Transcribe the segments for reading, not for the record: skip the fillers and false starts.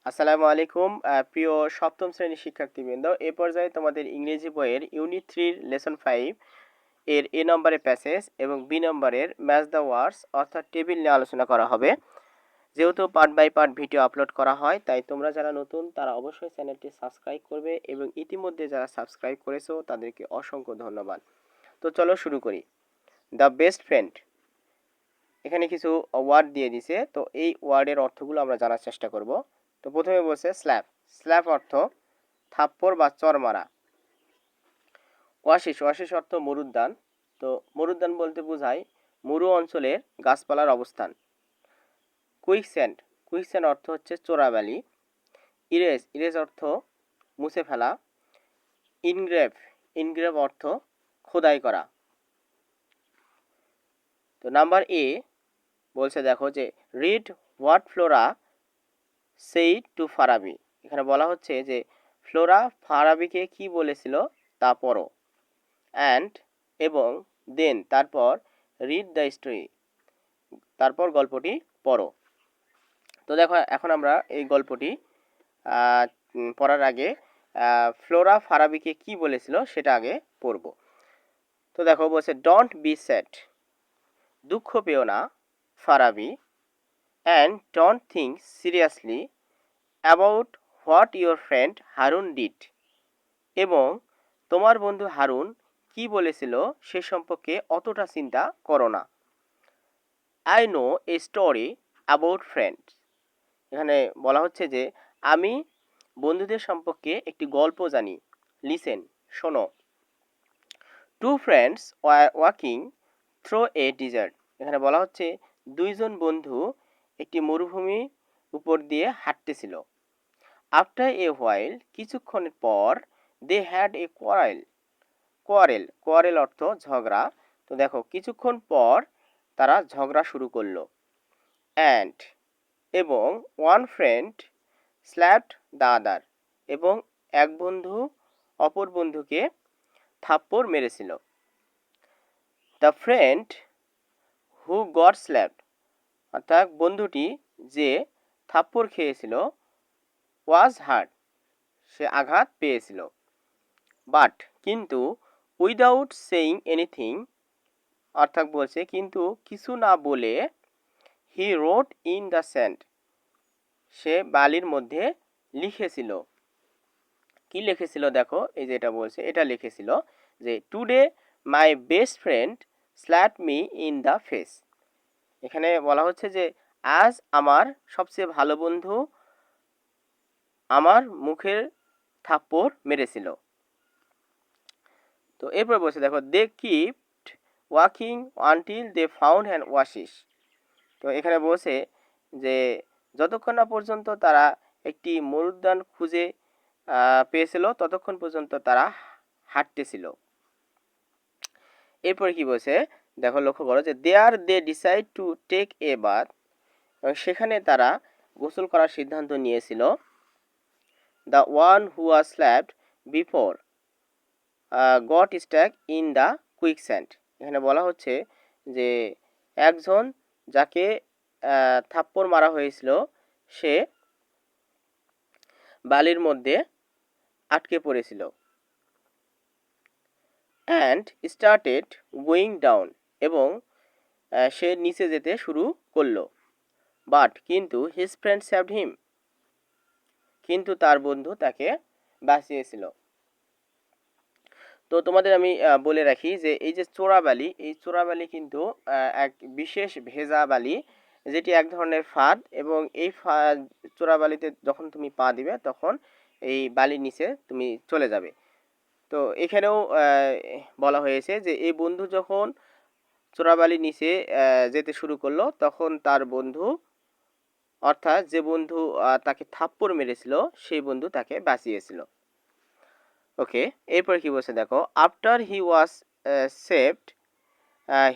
আসসালামু আলাইকুম প্রিয় সপ্তম শ্রেণীর শিক্ষার্থীবৃন্দ। এ পর্যায়ে তোমাদের ইংরেজি বইয়ের ইউনিট 3 লেসন 5 এর এ নম্বরের প্যাসেজ এবং বি নম্বরের ম্যাচ দ্য ওয়ার্ডস অর্থাৎ টেবিল নিয়ে আলোচনা করা হবে। যেহেতু part by part video upload করা হয়, তাই তোমরা যারা নতুন তারা অবশ্যই চ্যানেলটি সাবস্ক্রাইব করবে এবং ইতিমধ্যে যারা সাবস্ক্রাইব করেছো তাদেরকে অসংখ্য ধন্যবাদ। তো চলো শুরু করি। দ্য বেস্ট ফ্রেন্ড, এখানে কিছু ওয়ার্ড দিয়ে দিছে, তো এই ওয়ার্ডের অর্থগুলো আমরা জানার চেষ্টা করব। তো প্রথমে বলছে স্ল্যাপ। স্ল্যাপ অর্থ থাপ্পড় বা চর মারা। ওয়াশিস, ওয়াশিস অর্থ মরুদ্যান। তো মরুদ্যান বলতে বোঝায় মরু অঞ্চলের গাছপালার অবস্থান। কুইকস্যান্ড, কুইকস্যান্ড অর্থ হচ্ছে চোরাবালি। ইরেজ, ইরেজ অর্থ মুছে ফেলা। ইনগ্রেভ, ইনগ্রেভ অর্থ খোদাই করা। তো নাম্বার এ বলছে দেখো যে read what Flora said to Farabi. এখানে বলা হচ্ছে যে ফ্লোরা ফারাবিকে কি বলেছিল তা পড়ো। অ্যান্ড এবং দেন তারপর রিড দ্য স্টোরি, তারপর গল্পটি পড়ো। তো দেখো এখন আমরা এই গল্পটি পড়ার আগে ফ্লোরা ফারাবিকে কি বলেছিল সেটা আগে পড়ব। তো দেখো বলছে ডোন্ট বি স্যাড, দুঃখ পেও না Farabi, and don't think seriously about what your friend Harun did, এবং তোমার বন্ধু হারুন কি বলেছিল সে সম্পর্কে অতটা চিন্তা করো না। I know a story about friends, এখানে বলা হচ্ছে যে আমি বন্ধুদের সম্পর্কে একটি গল্প জানি। লিসেন, শোনো। টু ফ্রেন্ডস ওয়াকিং থ্রো এ ডিজার্ট, এখানে বলা হচ্ছে দুইজন বন্ধু একটি মরুভূমির উপর দিয়ে হাঁটতেছিল। আফটার এ হোয়াইল, কিছুক্ষণের পর, they had a quarrel. Quarrel, quarrel অর্থ ঝগড়া। তো দেখো কিছুক্ষণ পর তারা ঝগড়া শুরু করলো। অ্যান্ড এবং one friend slapped the other, এবং এক বন্ধু অপর বন্ধুকে থাপ্পড় মেরেছিল। The friend who goat slapped, অর্থাৎ বন্ধুটি যে থাপ্পড় খেয়েছিল, ওয়াজ হার্ট, সে আঘাত পেয়েছিল। বাট কিন্তু উইদাউট সেইং এনিথিং, অর্থাৎ বলছে কিন্তু কিছু না বলে, হি রোট ইন দ্য স্যান্ড, সে বালির মধ্যে লিখেছিল। কি লিখেছিল দেখো, এই যে এটা বলছে, এটা লিখেছিল যে today my best friend slapped me in the face. এখানে বলা হচ্ছে যে আজ আমার সবচেয়ে ভালো বন্ধু আমার মুখের থাপ্পড় মেরেছিল। তো এরপর বলছে দেখো they kept walking until they found an oasis. তো এখানে বলছে যে যতক্ষণ না পর্যন্ত তারা একটি মরুদ্যান খুঁজে পেয়েছিল ততক্ষণ পর্যন্ত তারা হাঁটতেছিল। এরপরে কি বলছে দেখো, লক্ষ্য করো যে there they decide to take a bath, এবং সেখানে তারা গোসল করার সিদ্ধান্ত নিয়েছিল। The one who was slapped before got stuck in the quicksand, এখানে বলা হচ্ছে যে একজন যাকে থাপ্পড় মারা হয়েছিল সে বালির মধ্যে আটকে পড়েছিল। অ্যান্ড স্টার্টেড গোয়িং ডাউন, এবং সে নিচে যেতে শুরু করলো। বাট কিন্তু হিজ ফ্রেন্ড সেভড হিম, কিন্তু তার বন্ধু তাকে বাঁচিয়েছিল। তো তোমাদের আমি বলে রাখি যে এই যে চোরাবালি, এই চোরাবালি কিন্তু এক বিশেষ ভেজা বালি, যেটি এক ধরনের ফাঁদ, এবং এই চোরাবালিতে যখন তুমি পা দিবে তখন এই বালির নিচে তুমি চলে যাবে। তো এখানেও বলা হয়েছে যে এই বন্ধু যখন চোরাবালির নিচে যেতে শুরু করলো তখন তার বন্ধু, অর্থাৎ যে বন্ধু তাকে থাপ্পড় মেরেছিল সেই বন্ধু তাকে বাঁচিয়েছিল। ওকে, এরপর কি বলছে দেখো, after he was saved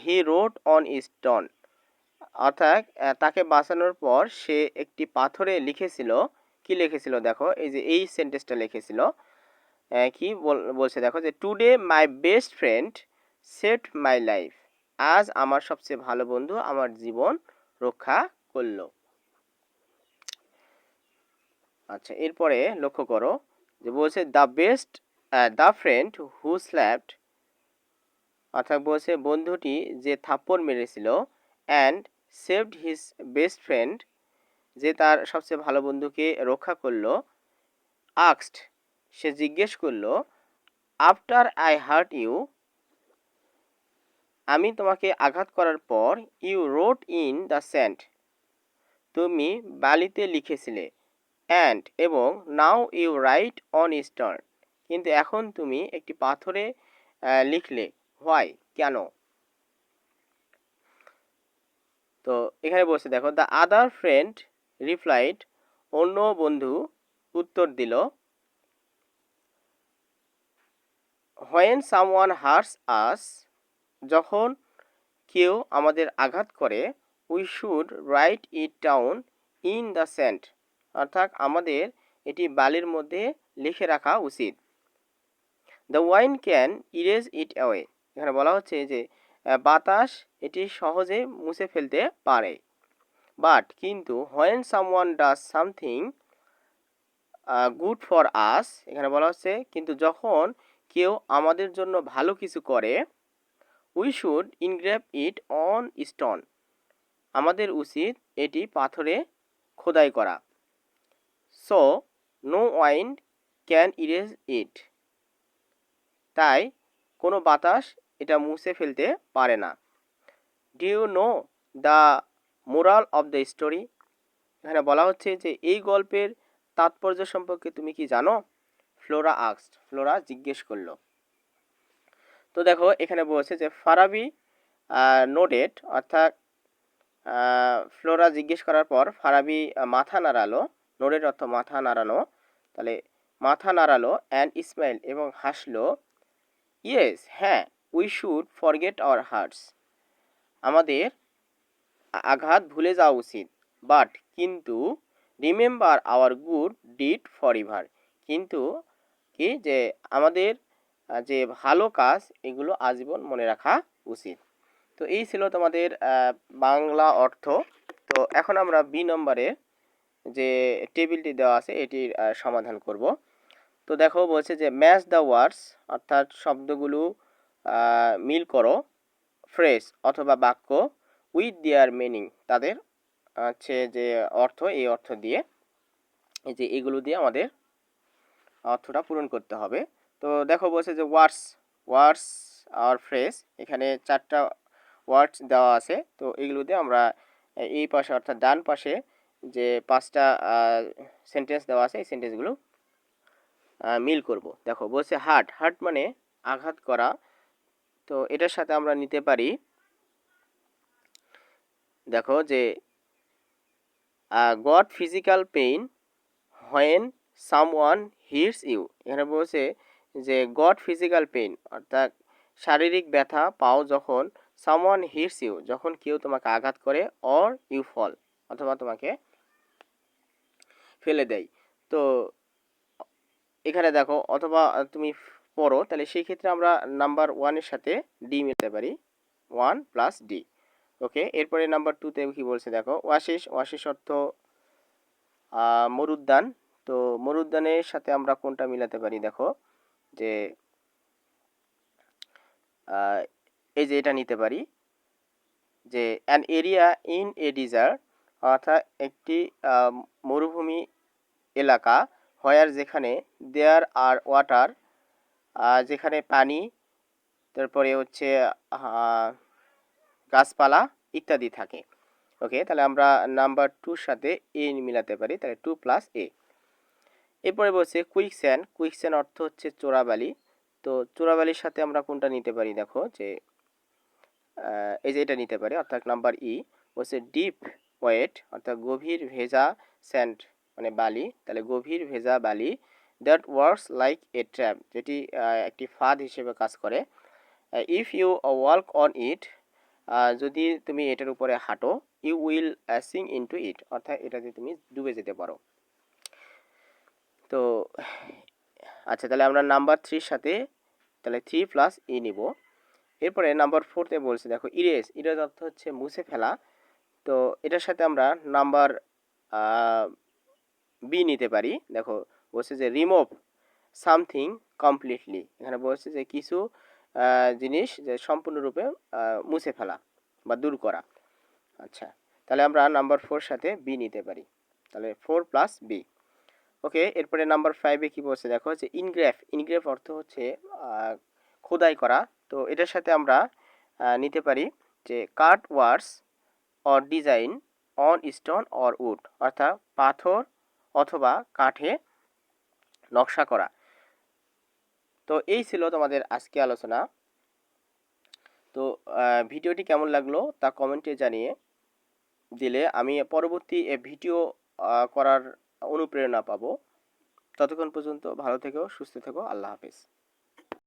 he wrote on stone, অর্থাৎ তাকে বাঁচানোর পর সে একটি পাথরে লিখেছিল। কি লিখেছিল দেখো, এই যে এই সেন্টেন্সটা লিখেছিল। কি বলছে দেখো যে today my best friend saved my life, আজ আমার সবচেয়ে ভালো বন্ধু আমার জীবন রক্ষা করলো। আচ্ছা, এরপরে লক্ষ্য করো যে বলছে দ্য ফ্রেন্ড হু স্ল্যাপড, অর্থাৎ বলছে বন্ধুটি যে থাপ্পড় মেরেছিল, and saved his best friend, যে তার সবচেয়ে ভালো বন্ধুকে রক্ষা করলো, আক্সড, সে জিজ্ঞেস করলো, আফটার আই হার্ট ইউ, আমি তোমাকে আঘাত করার পর, you wrote in the sand, তুমি বালিতে লিখেছিলে, অ্যান্ড এবং now you write on stone, কিন্তু এখন তুমি একটি পাথরে লিখলে, হোয়াই, কেন? তো এখানে বলছে দেখো, দ্য আদার ফ্রেন্ড রিপ্লাইড, অন্য বন্ধু উত্তর দিল, হোয়েন সামওয়ান হার্টস আস, যখন কেউ আমাদের আঘাত করে, we should write it down in the sand, অর্থাৎ আমাদের এটি বালির মধ্যে লিখে রাখা উচিত। The wind can erase it away, এখানে বলা হচ্ছে যে বাতাস এটি সহজে মুছে ফেলতে পারে। বাট কিন্তু when someone does something good for us, এখানে বলা হচ্ছে কিন্তু যখন কেউ আমাদের জন্য ভালো কিছু করে, we should engrave it on stone, আমাদের উচিত এটি পাথরে খোদাই করা। So no wind can erase it, তাই কোনো বাতাস এটা মুছে ফেলতে পারে না। Do you know the moral of the story, এখানে বলা হচ্ছে যে এই গল্পের তাৎপর্য সম্পর্কে তুমি কি জানো? ফ্লোরা আস্কড, ফ্লোরা জিজ্ঞেস করলো। তো দেখো এখানে বলছে যে ফারাবি নোডেড, অর্থাৎ ফ্লোরা জিজ্ঞেস করার পর ফারাবি মাথা নাড়ালো, নোডেড অর্থ মাথা নাড়ানো, তাহলে মাথা নাড়ালো, অ্যান্ড ইসমাইল, এবং হাসলো, ইয়েস, হ্যাঁ, we should forget our hertz, আমাদের আঘাত ভুলে যাওয়া উচিত, বাট কিন্তু remember our good did for ever, কিন্তু কি যে আমাদের যে ভালো কাজ এগুলো আজীবন মনে রাখা উচিত। তো এই ছিল তোমাদের বাংলা অর্থ। তো এখন আমরা বি নম্বরের যে টেবিলটি দেওয়া আছে এটির সমাধান করব। তো দেখো বলছে যে ম্যাচ দ্য ওয়ার্ডস, অর্থাৎ শব্দগুলো মিল করো, ফ্রেজ অথবা বাক্য, উইথ দেয়ার মিনিং, তাদের হচ্ছে যে অর্থ, এই অর্থ দিয়ে, এই যে এগুলো দিয়ে আমাদের অর্থটা পূরণ করতে হবে। তো দেখো বলছে যে ওয়ার্ডস আর ফ্রেজ, এখানে 4টা ওয়ার্ডস দেওয়া আছে। তো এগুলো দিয়ে আমরা এই পাশে অর্থাৎ ডান পাশে যে 5টা সেন্টেন্স দেওয়া আছে এই সেন্টেন্সগুলো মিল করব। দেখো বলছে হার্ট মানে আঘাত করা, তো এটার সাথে আমরা নিতে পারি, দেখো যে got physical pain when someone hits you, এখানে বলছে যে গট ফিজিক্যাল পেইন, অর্থাৎ শারীরিক ব্যথা পাও যখন সামওয়ান হিটস ইউ, যখন কেউ তোমাকে আঘাত করে, অর ইউ ফল, অথবা তোমাকে ফেলে দেয়। তো এখানে দেখো অথবা তুমি পড়ো, তাহলে সেই ক্ষেত্রে আমরা নাম্বার 1-এর সাথে ডি মিলাতে পারি, 1 প্লাস ডি। ওকে, এরপরে নাম্বার 2-তে কি বলছে দেখো, ওয়াশিস অর্থ মরুদ্যান। তো মরুদ্যানের সাথে আমরা কোনটা মিলাতে পারি, দেখো যে এই যে এটা নিতে পারি যে an area in a desert, অর্থাৎ একটি মরুভূমি এলাকা, হোয়ার যেখানে, দেয়ার আর ওয়াটার যেখানে পানি, তারপরে হচ্ছে গাছপালা ইত্যাদি থাকে। ওকে, তাহলে আমরা নাম্বার 2-র সাথে এ মিলাতে পারি, তাহলে 2 প্লাস এ। এরপরে বলছে কুইকস্যান্ড অর্থ হচ্ছে চোরাবালি। তো চোরাবালির সাথে আমরা কোনটা নিতে পারি, দেখো যে এই যে এটা নিতে পারি, অর্থাৎ নাম্বার ই। বলছে ডিপ ওয়েট, অর্থাৎ গভীর ভেজা, স্যান্ড মানে বালি, তাহলে গভীর ভেজা বালি, that works like a trap, যেটি একটি ফাঁদ হিসেবে কাজ করে। If you work on it, যদি তুমি এটার উপরে হাঁটো, you will sink into it, অর্থাৎ এটাতে তুমি ডুবে যেতে পারো। তো আচ্ছা, তাহলে আমরা নাম্বার 3-র সাথে তাহলে 3 প্লাস ই নিব। এরপরে নাম্বার 4-তে বলছে দেখো ইরেজ অর্থ হচ্ছে মুছে ফেলা। তো এটার সাথে আমরা নাম্বার বি নিতে পারি। দেখো বলছে যে রিমুভ সামথিং কমপ্লিটলি, এখানে বলছে যে কিছু জিনিস যে সম্পূর্ণরূপে মুছে ফেলা বা দূর করা। আচ্ছা, তাহলে আমরা নাম্বার 4 সাথে বি নিতে পারি, তাহলে 4 প্লাস বি। ওকে, এরপরে নাম্বার 5-এ কি বলছে দেখো যে ইনগ্রেভ। ইনগ্রেভ অর্থ হচ্ছে খোদাই করা। তো এটার সাথে আমরা নিতে পারি যে cut words or design on stone or wood, অর্থাৎ পাথর অথবা কাঠে নকশা করা। তো এই ছিল তোমাদের আজকে আলোচনা। তো ভিডিওটি কেমন লাগলো তা কমেন্টে জানিয়ে দিলে আমি পরবর্তী ভিডিও করার অনুপ্রেরণা পাবো। ততক্ষণ পর্যন্ত ভালো থেকো, সুস্থ থেকো, আল্লাহ হাফেজ।